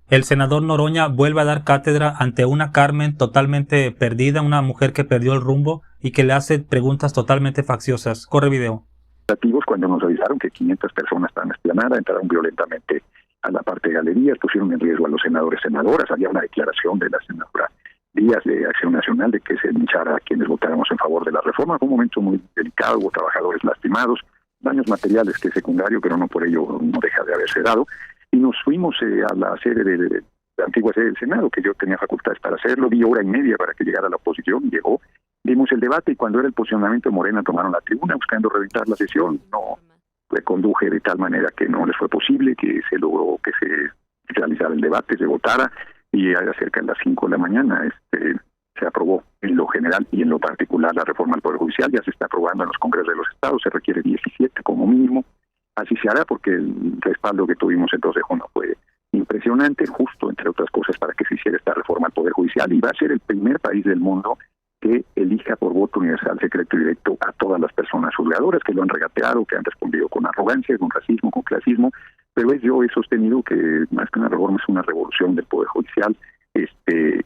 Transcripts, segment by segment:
El senador Noroña vuelve a dar cátedra ante una Carmen totalmente perdida, una mujer que perdió el rumbo y que le hace preguntas totalmente facciosas. Corre video. Cuando nos avisaron que 500 personas estaban en la explanada, entraron violentamente a la parte de galerías, pusieron en riesgo a los senadores y senadoras. Había una declaración de la senadora Díaz de Acción Nacional de que se linchara a quienes votáramos en favor de la reforma. Fue un momento muy delicado, hubo trabajadores lastimados, daños materiales que es secundario, pero no por ello no deja de haberse dado. Y nos fuimos a la sede de la antigua sede del Senado, que yo tenía facultades para hacerlo, di hora y media para que llegara la oposición, llegó, dimos el debate y cuando era el posicionamiento de Morena tomaron la tribuna buscando reventar la sesión. No le conduje de tal manera que no les fue posible, que se logró que se realizara el debate, se votara y cerca de las 5 de la mañana se aprobó en lo general y en lo particular la reforma al Poder Judicial. Ya se está aprobando en los congresos de los estados, se requiere 17 como mínimo. Así se hará porque el respaldo que tuvimos el 2 de junio fue impresionante, justo entre otras cosas para que se hiciera esta reforma al Poder Judicial, y va a ser el primer país del mundo que elija por voto universal, secreto y directo a todas las personas juzgadoras que lo han regateado, que han respondido con arrogancia, con racismo, con clasismo, pero yo he sostenido que más que una reforma es una revolución del Poder Judicial,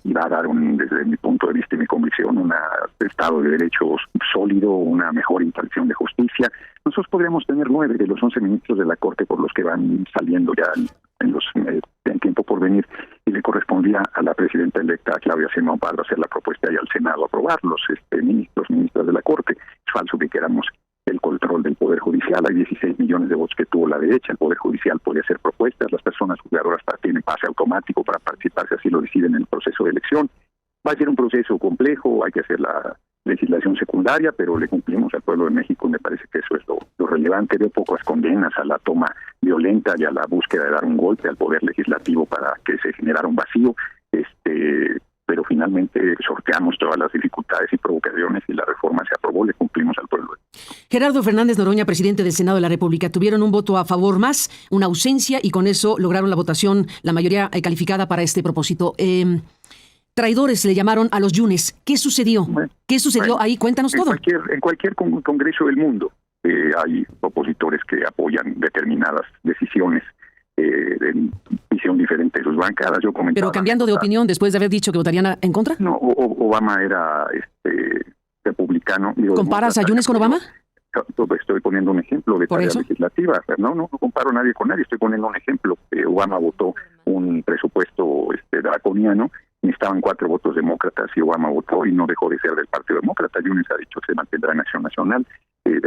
y va a dar, desde mi punto de vista y mi convicción, un Estado de Derechos sólido, una mejor impartición de justicia. Nosotros podríamos tener 9 de los 11 ministros de la Corte por los que van saliendo ya en tiempo por venir, y le correspondía a la presidenta electa Claudia Sheinbaum Pardo hacer la propuesta y al Senado aprobar los ministras de la Corte. Es falso que queramos el control del Poder Judicial. Hay 16 millones de votos que tuvo la derecha. El Poder Judicial puede hacer propuestas, las personas juzgadoras tienen pase automático para participar si así lo deciden en el proceso de elección. Va a ser un proceso complejo, hay que hacer la legislación secundaria, pero le cumplimos al pueblo de México. Me parece que eso es lo relevante. Veo pocas condenas a la toma violenta y a la búsqueda de dar un golpe al Poder Legislativo para que se generara un vacío, pero finalmente sorteamos todas las dificultades y provocaciones y la reforma se aprobó, le cumplimos al pueblo. Gerardo Fernández Noroña, presidente del Senado de la República, tuvieron un voto a favor más, una ausencia, y con eso lograron la votación, la mayoría calificada para este propósito. Traidores le llamaron a los Yunes. ¿Qué sucedió? ¿Qué sucedió ahí? Cuéntanos todo. En cualquier congreso del mundo hay opositores que apoyan determinadas decisiones de visión diferente de sus bancadas. Yo comentaba, pero cambiando de opinión después de haber dicho que votarían en contra. No, Obama era republicano. ¿Comparas a Yunes con Obama? Estoy poniendo un ejemplo de tarea legislativa. No comparo a nadie con nadie. Estoy poniendo un ejemplo. Obama votó un presupuesto draconiano. Necesitaban 4 votos demócratas y Obama votó y no dejó de ser del Partido Demócrata. Yunes ha dicho que se mantendrá en Acción Nacional.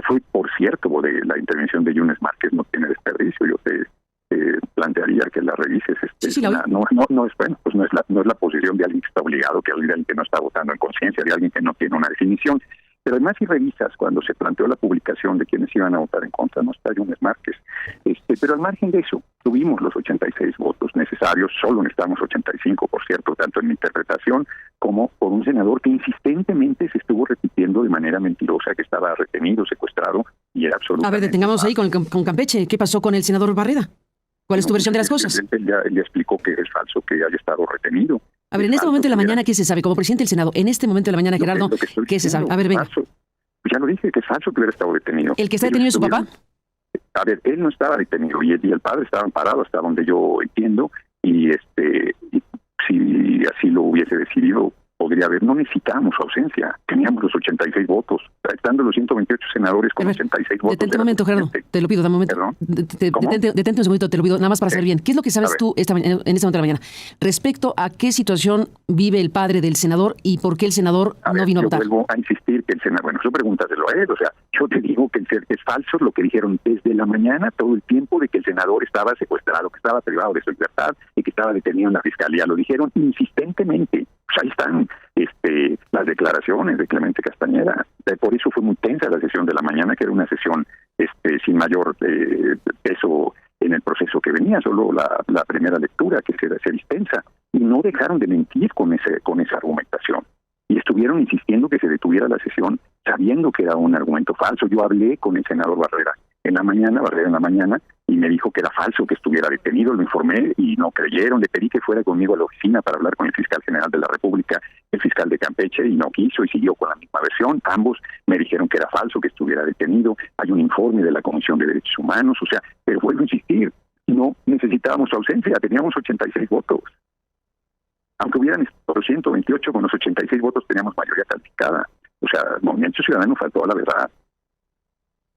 Fue, por cierto, de la intervención de Yunes Márquez no tiene desperdicio. Yo te plantearía que la revises. No es la posición de alguien que está obligado, que alguien que no está votando en conciencia, de alguien que no tiene una definición. Pero además, si revisas, cuando se planteó la publicación de quienes iban a votar en contra, no está Yunes Márquez. Pero al margen de eso, tuvimos los 86 votos necesarios, solo necesitamos 85, por cierto, tanto en mi interpretación como por un senador que insistentemente se estuvo repitiendo de manera mentirosa que estaba retenido, secuestrado, y era absolutamente... A ver, detengamos ahí con Campeche. ¿Qué pasó con el senador Barreda? ¿Cuál es tu versión de las cosas? Él ya explicó que es falso que haya estado retenido. A ver, en este momento de la mañana, ¿qué se sabe? Como presidente del Senado, en este momento de la mañana, Gerardo, ¿qué se sabe? A ver, venga. Ya lo dije, que es falso que hubiera estado detenido. ¿El que está detenido es su papá? A ver, él no estaba detenido y el padre estaba amparado hasta donde yo entiendo, y si así lo hubiese decidido, podría haber. No necesitábamos su ausencia, teníamos los 86 votos, estando los 128 senadores con 86 votos. Detente un momento, Gerardo, te lo pido, dame un momento. Detente un segundito, te lo pido, nada más para saber bien. ¿Qué es lo que sabes tú en este momento de la mañana respecto a qué situación vive el padre del senador y por qué el senador no vino a votar? Yo vuelvo a insistir que el senador, eso pregúntaselo a él, o sea, yo te digo que es falso lo que dijeron desde la mañana, todo el tiempo, de que el senador estaba secuestrado, que estaba privado de su libertad y que estaba detenido en la fiscalía. Lo dijeron insistentemente. Pues ahí están las declaraciones de Clemente Castañeda. Por eso fue muy tensa la sesión de la mañana, que era una sesión sin mayor peso en el proceso que venía, solo la primera lectura, que se extensa, y no dejaron de mentir con esa argumentación. Y estuvieron insistiendo que se detuviera la sesión, sabiendo que era un argumento falso. Yo hablé con el senador Barrera en la mañana, y me dijo que era falso que estuviera detenido. Lo informé y no creyeron. Le pedí que fuera conmigo a la oficina para hablar con el fiscal general de la República, el fiscal de Campeche, y no quiso y siguió con la misma versión. Ambos me dijeron que era falso que estuviera detenido. Hay un informe de la Comisión de Derechos Humanos, pero vuelvo a insistir, no necesitábamos su ausencia, teníamos 86 votos. los 128, con los 86 votos teníamos mayoría calificada. O sea, el Movimiento Ciudadano faltó a la verdad.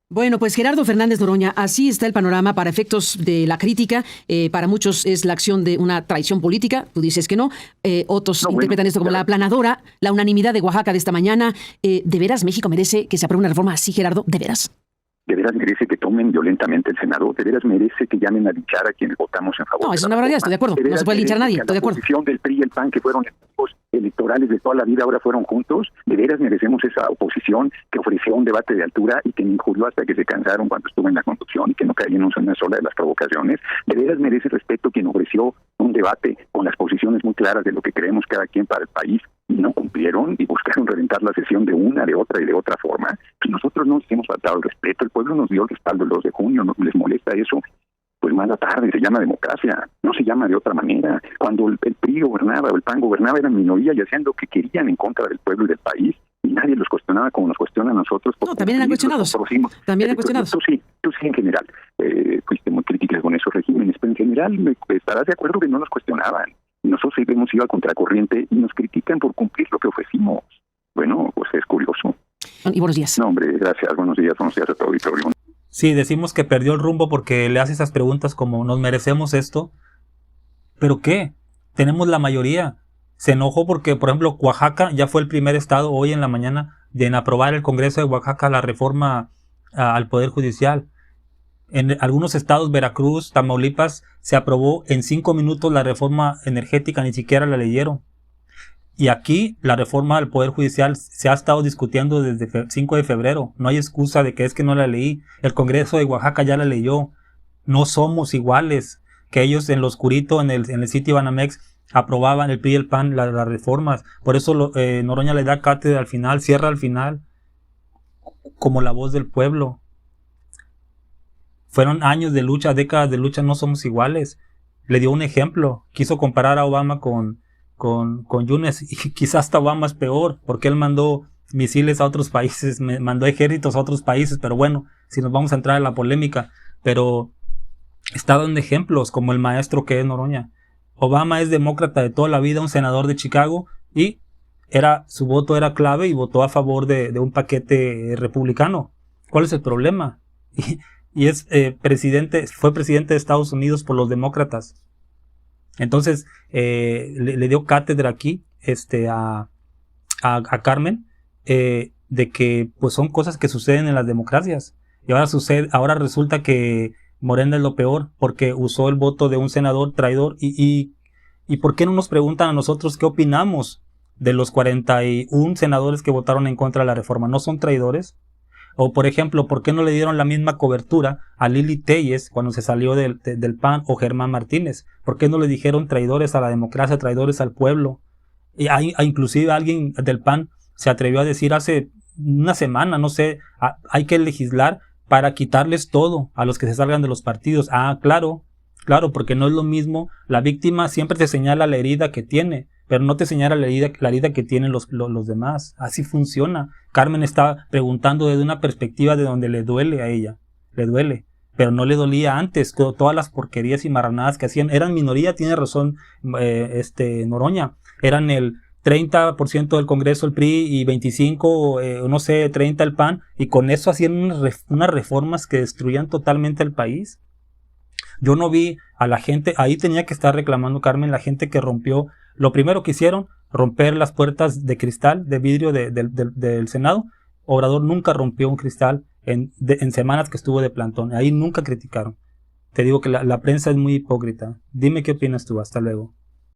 Bueno, pues Gerardo Fernández Noroña, así está el panorama para efectos de la crítica. Para muchos es la acción de una traición política, tú dices que no. Otros interpretan esto como la aplanadora, la unanimidad de Oaxaca de esta mañana. ¿De veras México merece que se apruebe una reforma así, Gerardo? ¿De veras? ¿De veras merece que tomen violentamente el Senado? ¿De veras merece que llamen a linchar a quienes votamos en favor? No, es una barbaridad, estoy de acuerdo. No se puede linchar a nadie, estoy de acuerdo. La oposición del PRI y el PAN, que fueron equipos electorales de toda la vida, ahora fueron juntos. ¿De veras merecemos esa oposición que ofreció un debate de altura y que me injurió hasta que se cansaron cuando estuve en la conducción y que no caí en una sola de las provocaciones? ¿De veras merece respeto quien ofreció un debate con las posiciones muy claras de lo que creemos cada quien para el país y no cumplieron y buscaron reventar la sesión de una, de otra y de otra forma? Pues nosotros no nos hemos faltado el respeto. El pueblo nos dio el respaldo el 2 de junio, ¿no les molesta eso? Pues más la tarde, se llama democracia, no se llama de otra manera. Cuando el PRI gobernaba o el PAN gobernaba, eran minoría y hacían lo que querían en contra del pueblo y del país, y nadie los cuestionaba como nos cuestiona a nosotros. No, también eran cuestionados. También eran cuestionados. Tú sí en general. Fuiste muy crítica con esos regímenes, pero en general estarás de acuerdo que no nos cuestionaban. Nosotros hemos ido a contracorriente y nos critican por cumplir lo que ofrecimos. Bueno, pues es curioso. Y buenos días. No, hombre, gracias. Buenos días a todo y todo. Sí, decimos que perdió el rumbo porque le hace esas preguntas como ¿nos merecemos esto? ¿Pero qué? Tenemos la mayoría. Se enojó porque, por ejemplo, Oaxaca ya fue el primer estado hoy en la mañana en aprobar el Congreso de Oaxaca la reforma al Poder Judicial. En algunos estados, Veracruz, Tamaulipas, se aprobó en 5 minutos la reforma energética, ni siquiera la leyeron. Y aquí la reforma al Poder Judicial se ha estado discutiendo desde 5 de febrero. No hay excusa de que es que no la leí. El Congreso de Oaxaca ya la leyó. No somos iguales. Que ellos en lo oscurito, en el sitio Banamex, aprobaban el PRI y el PAN las reformas. Por eso Noroña le da cátedra al final, cierra al final, como la voz del pueblo. Fueron años de lucha, décadas de lucha, no somos iguales. Le dio un ejemplo. Quiso comparar a Obama con Yunes, y quizás hasta Obama es peor, porque él mandó misiles a otros países, mandó ejércitos a otros países, pero bueno, si nos vamos a entrar en la polémica, pero está dando ejemplos como el maestro que es Noroña. Obama es demócrata de toda la vida, un senador de Chicago, y su voto era clave y votó a favor de un paquete republicano. ¿Cuál es el problema? Y es fue presidente de Estados Unidos por los demócratas. Entonces le dio cátedra aquí a Carmen de que pues son cosas que suceden en las democracias. Y ahora resulta que Morena es lo peor porque usó el voto de un senador traidor. ¿Y por qué no nos preguntan a nosotros qué opinamos de los 41 senadores que votaron en contra de la reforma? ¿No son traidores? O, por ejemplo, ¿por qué no le dieron la misma cobertura a Lili Téllez cuando se salió del PAN o Germán Martínez? ¿Por qué no le dijeron traidores a la democracia, traidores al pueblo? Y inclusive alguien del PAN se atrevió a decir hace una semana, no sé, hay que legislar para quitarles todo a los que se salgan de los partidos. Claro, porque no es lo mismo. La víctima siempre te señala la herida que tiene, pero no te señala la herida que tienen los demás. Así funciona. Carmen está preguntando desde una perspectiva de donde le duele a ella. Le duele. Pero no le dolía antes. Todas las porquerías y marranadas que hacían. Eran minoría, tiene razón Noroña. Eran el 30% del Congreso el PRI y 25, 30 el PAN. Y con eso hacían unas reformas que destruían totalmente el país. Yo no vi a la gente, ahí tenía que estar reclamando Carmen, la gente que rompió. Lo primero que hicieron, romper las puertas de cristal, de vidrio del Senado. Obrador nunca rompió un cristal en semanas que estuvo de plantón. Ahí nunca criticaron. Te digo que la prensa es muy hipócrita. Dime qué opinas tú. Hasta luego.